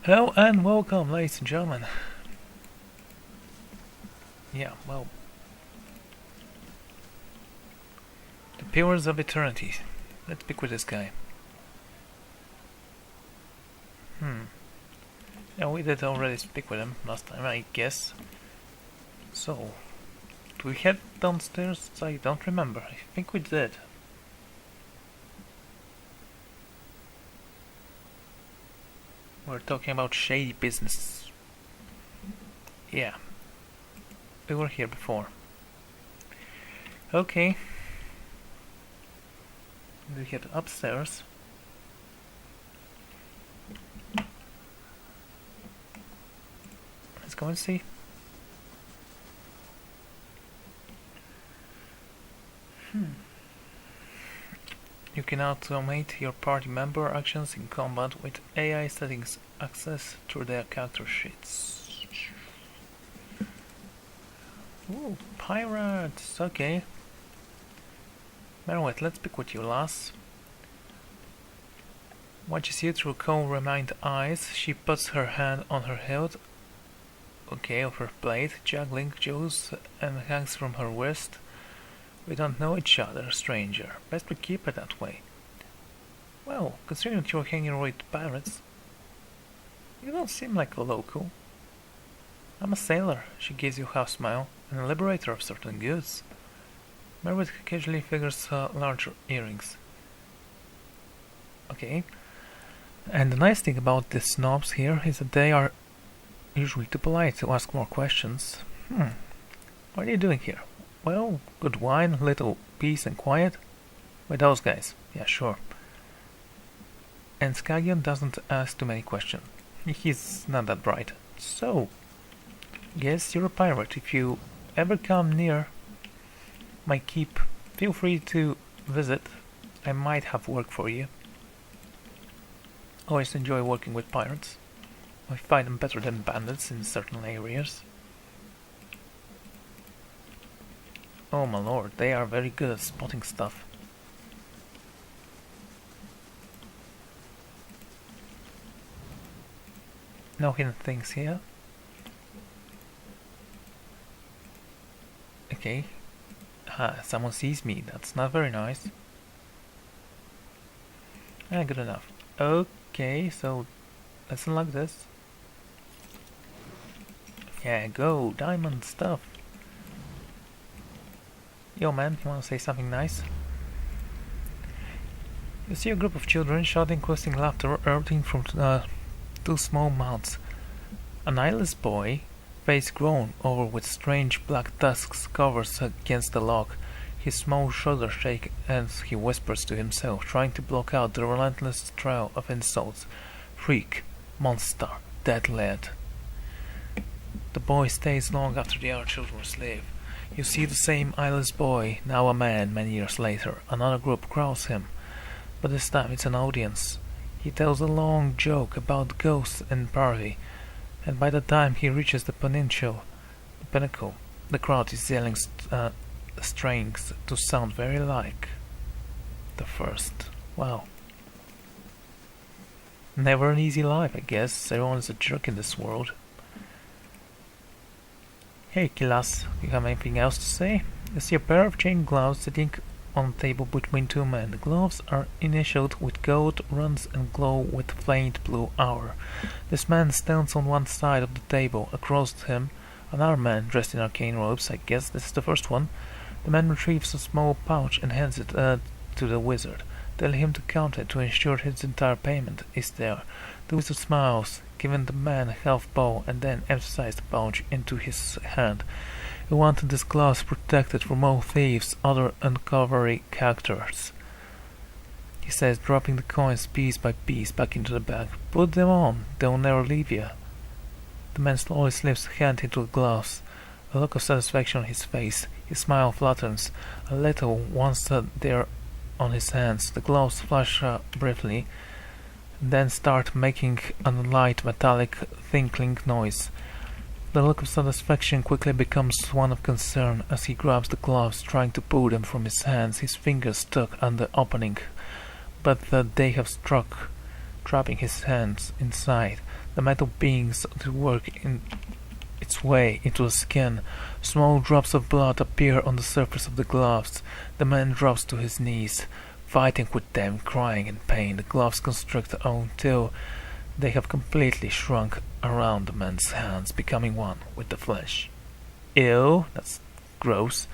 Hello and welcome, ladies and gentlemen. Yeah, well, the Pillars of Eternity. Let's pick with this guy. Yeah, we did already speak with him last time, I guess. So, do we head downstairs? I don't remember. I think we did. We're talking about shady business. Yeah, we were here before. Okay. We head upstairs. Let's go and see. You can automate your party member actions in combat with AI settings accessed through their character sheets. Ooh, pirates! Okay. Merwet, let's pick with you, lass. Watches you through coal-remind eyes. She puts her hand on her hilt, of her blade, juggling jaws, and hangs from her wrist. We don't know each other, stranger. Best we keep it that way. Well, considering that you're hanging with pirates, you don't seem like a local. I'm a sailor, she gives you a half smile, and a liberator of certain goods. Merwit casually figures larger earrings. Okay. And the nice thing about the snobs here is that they are usually too polite to ask more questions. What are you doing here? Well, good wine, little peace and quiet. With those guys, yeah, sure. And Skagion doesn't ask too many questions. He's not that bright. So, yes, you're a pirate. If you ever come near my keep, feel free to visit. I might have work for you. Always enjoy working with pirates. I find them better than bandits in certain areas. Oh my lord, they are very good at spotting stuff. No hidden things here. Okay. Someone sees me. That's not very nice. Good enough. Okay, so let's unlock this. Yeah, go! Diamond stuff! Yo man, you wanna say something nice? You see a group of children shouting, questing laughter, erupting from two small mouths. An eyeless boy, face grown over with strange black tusks, covers against the log. His small shoulders shake as he whispers to himself, trying to block out the relentless trail of insults. Freak, monster, dead lad. The boy stays long after the other children leave. You see the same eyeless boy, now a man, many years later. Another group crowds him, but this time it's an audience. He tells a long joke about ghosts and party, and by the time he reaches the pinnacle, the crowd is yelling strings to sound very like the first. Wow. Never an easy life, I guess. Everyone is a jerk in this world. Hey, Kilas, you have anything else to say? You see a pair of chain gloves sitting on a table between two men. The gloves are initialed with gold runs and glow with faint blue hour. This man stands on one side of the table. Across him, another man dressed in arcane robes. I guess this is the first one. The man retrieves a small pouch and hands it to the wizard, telling him to count it to ensure his entire payment is there. The wizard smiles, giving the man a half bow, and then emphasizes the pouch into his hand. He wanted this gloves protected from all thieves, other unsavory characters. He says, dropping the coins piece by piece back into the bag. Put them on, they'll never leave you. The man slowly slips a hand into the gloves, a look of satisfaction on his face. His smile flattens a little once they're on his hands. The gloves flash briefly, then start making a light metallic tinkling noise. The look of satisfaction quickly becomes one of concern as he grabs the gloves, trying to pull them from his hands. His fingers stuck on the opening, but they have struck trapping his hands inside. The metal begins to work its way into the skin. Small drops of blood appear on the surface of the gloves. The man drops to his knees, fighting with them, crying in pain. The gloves constrict until they have completely shrunk around the man's hands, becoming one with the flesh. Ew, that's gross.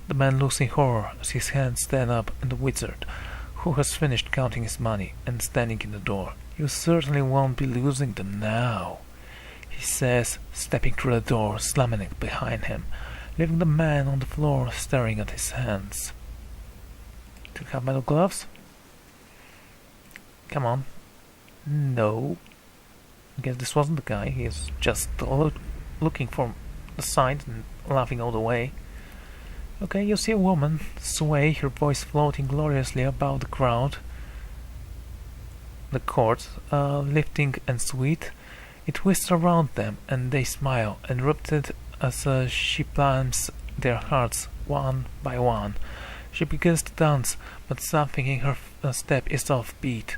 The man looks in horror as his hands stand up, and the wizard, who has finished counting his money and standing in the door. You certainly won't be losing them now, he says, stepping through the door, slamming it behind him, leaving the man on the floor staring at his hands. Do you have metal gloves? Come on. No. I guess this wasn't the guy. He is just looking for the side and laughing all the way. Okay, you see a woman sway, her voice floating gloriously above the crowd. The court, lifting and sweet. It twists around them, and they smile, enraptured as she plumps their hearts one by one. She begins to dance, but something in her step is offbeat.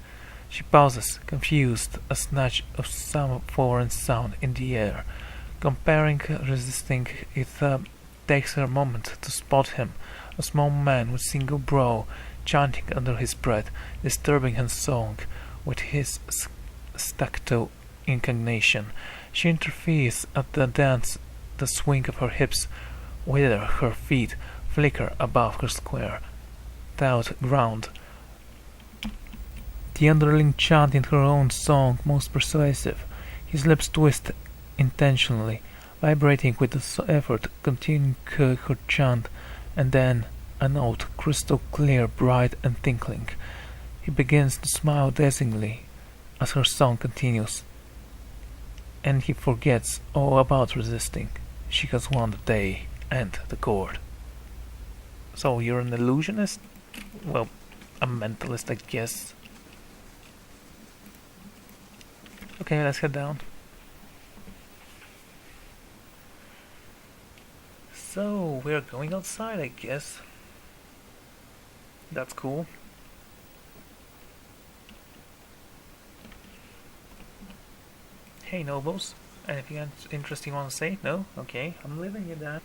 She pauses, confused, a snatch of some foreign sound in the air. Comparing, resisting, it takes her a moment to spot him, a small man with single brow, chanting under his breath, disturbing her song with his staccato incantation. She interferes at the dance, the swing of her hips, wither her feet, flicker above her square, taut ground. The underling chant in her own song most persuasive. His lips twist intentionally, vibrating with the effort, continuing her chant, and then a note, crystal clear, bright and tinkling. He begins to smile dazzlingly as her song continues, and he forgets all about resisting. She has won the day and the court. So you're an illusionist? Well, a mentalist, I guess. Okay, let's head down. So, we're going outside, I guess. That's cool. Hey, nobles. Anything interesting you want to say? No? Okay, I'm leaving you there.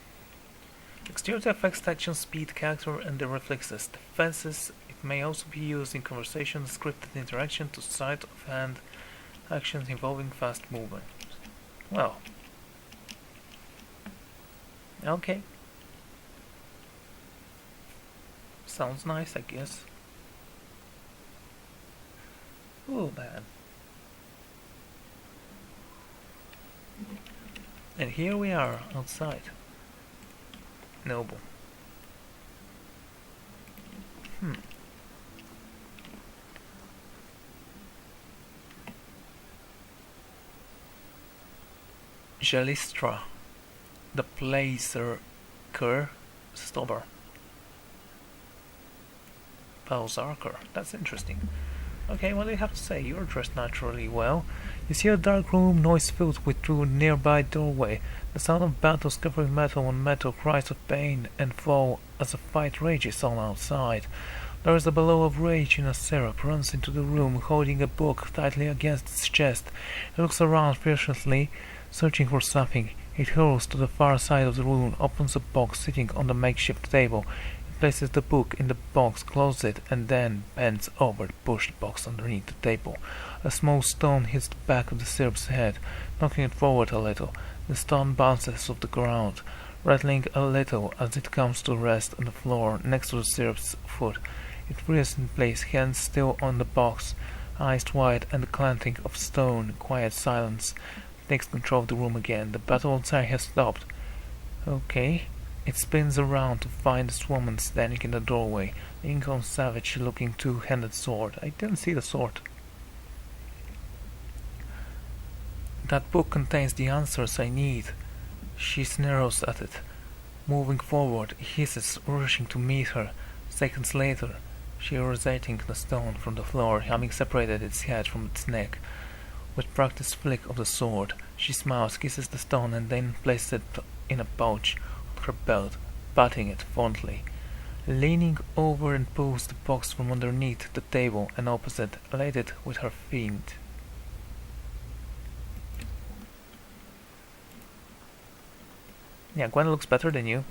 Dexterity affects action speed, character, and the reflexes. Defenses. It may also be used in conversation, scripted interaction, to sleight of hand actions involving fast movement. Well. Okay. Sounds nice, I guess. Oh, man. And here we are, outside. Noble. Jalistra, the Placer Cur Stobber. Pausarker, that's interesting. Okay, what do you have to say? You're dressed naturally well. You see a dark room, noise filled with through a nearby doorway. The sound of battles covering metal on metal, cries of pain and fall as a fight rages on outside. There is a bellow of rage in a syrup, runs into the room, holding a book tightly against its chest. It looks around fiercely, searching for something. It hurls to the far side of the room, opens a box sitting on the makeshift table. Places the book in the box, closes it, and then bends over to push the box underneath the table. A small stone hits the back of the syrup's head, knocking it forward a little. The stone bounces off the ground, rattling a little as it comes to rest on the floor next to the syrup's foot. It freezes in place, hands still on the box, eyes wide and the clanking of stone. Quiet silence takes control of the room again. The battle outside has stopped. Okay. It spins around to find this woman standing in the doorway, leaning on a savage-looking two-handed sword. I didn't see the sword. That book contains the answers I need. She snarls at it. Moving forward, hisses, rushing to meet her. Seconds later, she is reciting the stone from the floor, having separated its head from its neck. With practiced flick of the sword, she smiles, kisses the stone, and then places it in a pouch her belt, patting it fondly. leaning over and pulls the box from underneath the table and opens it, laid it with her feet. Yeah, Gwen looks better than you.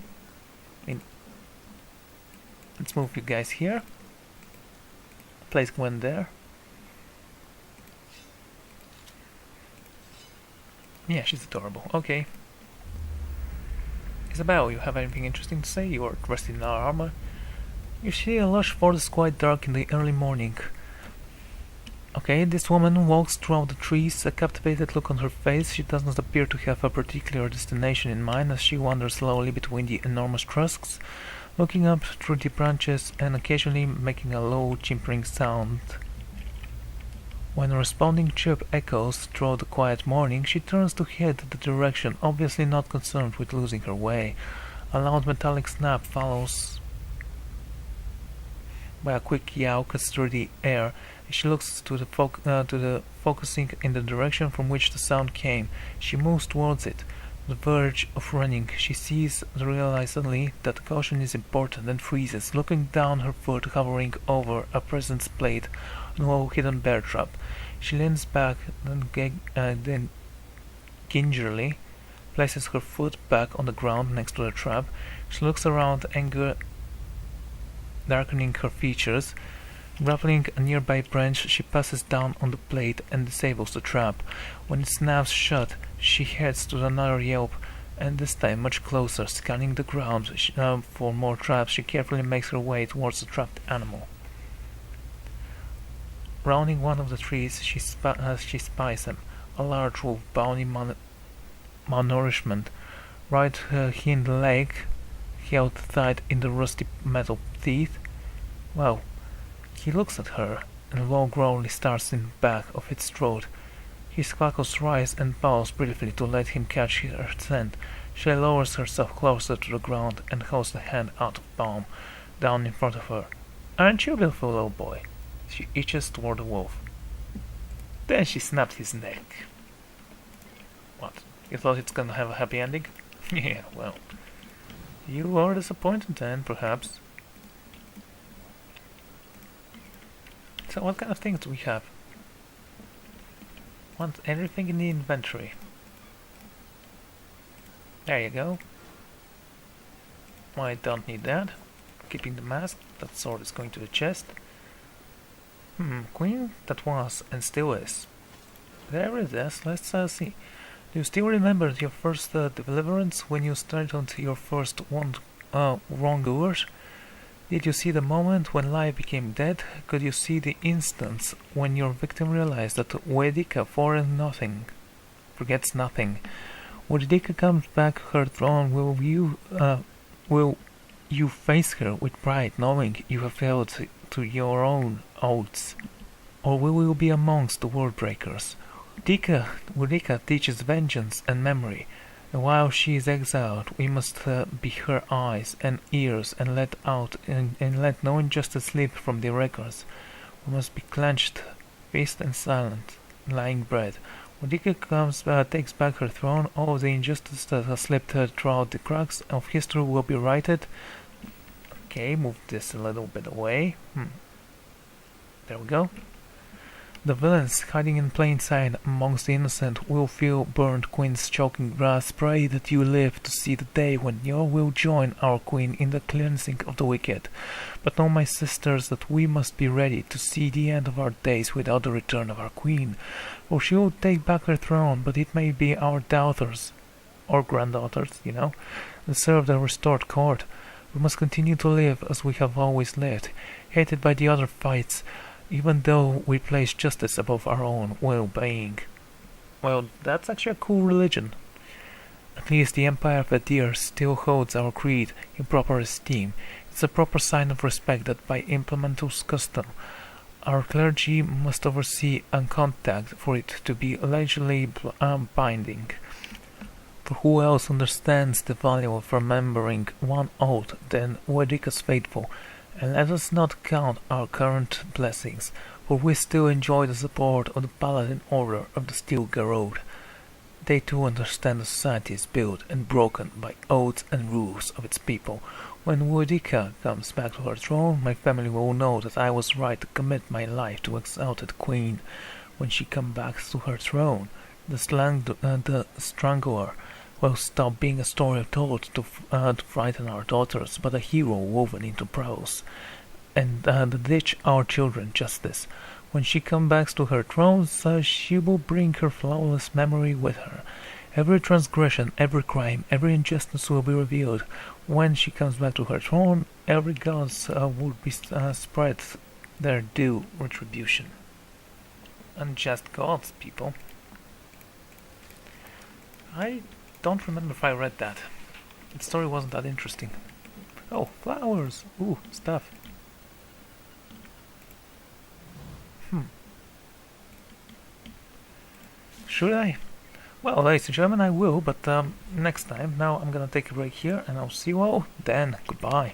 Let's move you guys here. Place Gwen there. Yeah, she's adorable. Okay. Isabel, you have anything interesting to say? You are dressed in armor. You see a lush forest quite dark in the early morning. Okay, this woman walks throughout the trees, a captivated look on her face. She does not appear to have a particular destination in mind as she wanders slowly between the enormous trunks, looking up through the branches and occasionally making a low chimpering sound. When a responding chirp echoes through the quiet morning, she turns to head the direction, obviously not concerned with losing her way. A loud metallic snap follows by a quick yowl cuts through the air. She looks to the focusing in the direction from which the sound came. She moves towards it. On the verge of running, she realizes suddenly that caution is important and freezes, looking down her foot hovering over a presence plate on a low hidden bear trap. She leans back, then gingerly places her foot back on the ground next to the trap. She looks around, anger darkening her features. Grappling a nearby branch, she passes down on the plate and disables the trap. When it snaps shut, she heads to another yelp, and this time much closer. Scanning the ground for more traps, she carefully makes her way towards the trapped animal. Rounding one of the trees, she spies him, a large wolf bounding malnourishment. Right hind leg held tight in the rusty metal teeth. Well, he looks at her, and a low growl starts in the back of its throat. His knuckles rise and pause briefly to let him catch her scent. She lowers herself closer to the ground and holds the hand out of palm, down in front of her. "Aren't you a beautiful little boy?" She itches toward the wolf. Then she snapped his neck. What? You thought it's gonna have a happy ending? Yeah, well. You are disappointed then, perhaps. So what kind of things do we have? Want everything in the inventory. There you go. I don't need that. Keeping the mask. That sword is going to the chest. Queen that was and still is. There it is. Let's see. Do you still remember your first deliverance when you started your first wrongdoers? Did you see the moment when life became dead? Could you see the instance when your victim realized that Wedika forgets nothing? When Wedika comes back her throne, will you face her with pride, knowing you have failed to your own oaths? Or will you be amongst the world breakers? Wedika teaches vengeance and memory. And while she is exiled, we must be her eyes and ears and let no injustice slip from the records. We must be clenched, fist and silent, lying bread. When Dika takes back her throne, all the injustice that has slipped throughout the cracks of history will be righted. Okay, move this a little bit away. There we go. The villains hiding in plain sight amongst the innocent will feel burnt queen's choking grass. Pray that you live to see the day when you will join our queen in the cleansing of the wicked. But know, my sisters, that we must be ready to see the end of our days without the return of our queen. For she will take back her throne, but it may be our daughters, or granddaughters, that serve the restored court. We must continue to live as we have always lived, hated by the other fights, even though we place justice above our own well-being. Well, that's actually a cool religion. At least the Empire of Adir still holds our creed in proper esteem. It's a proper sign of respect that by implementus custom, our clergy must oversee and contact for it to be legally binding. For who else understands the value of remembering one oath than Wedika's faithful? And let us not count our current blessings, for we still enjoy the support of the Paladin Order of the Steel Garrod. They too understand that society is built and broken by oaths and rules of its people. When Boudica comes back to her throne, my family will know that I was right to commit my life to exalted queen. When she comes back to her throne, the Strangler will stop being a story told to frighten our daughters, but a hero woven into prose, and to teach our children justice. When she comes back to her throne, she will bring her flawless memory with her. Every transgression, every crime, every injustice will be revealed. When she comes back to her throne, every gods will be spread their due retribution. Unjust gods, people. I don't remember if I read that. The story wasn't that interesting. Oh, flowers! Ooh, stuff. Should I? Well, ladies and gentlemen, I will, but next time. Now I'm gonna take a break here, and I'll see you all then. Goodbye.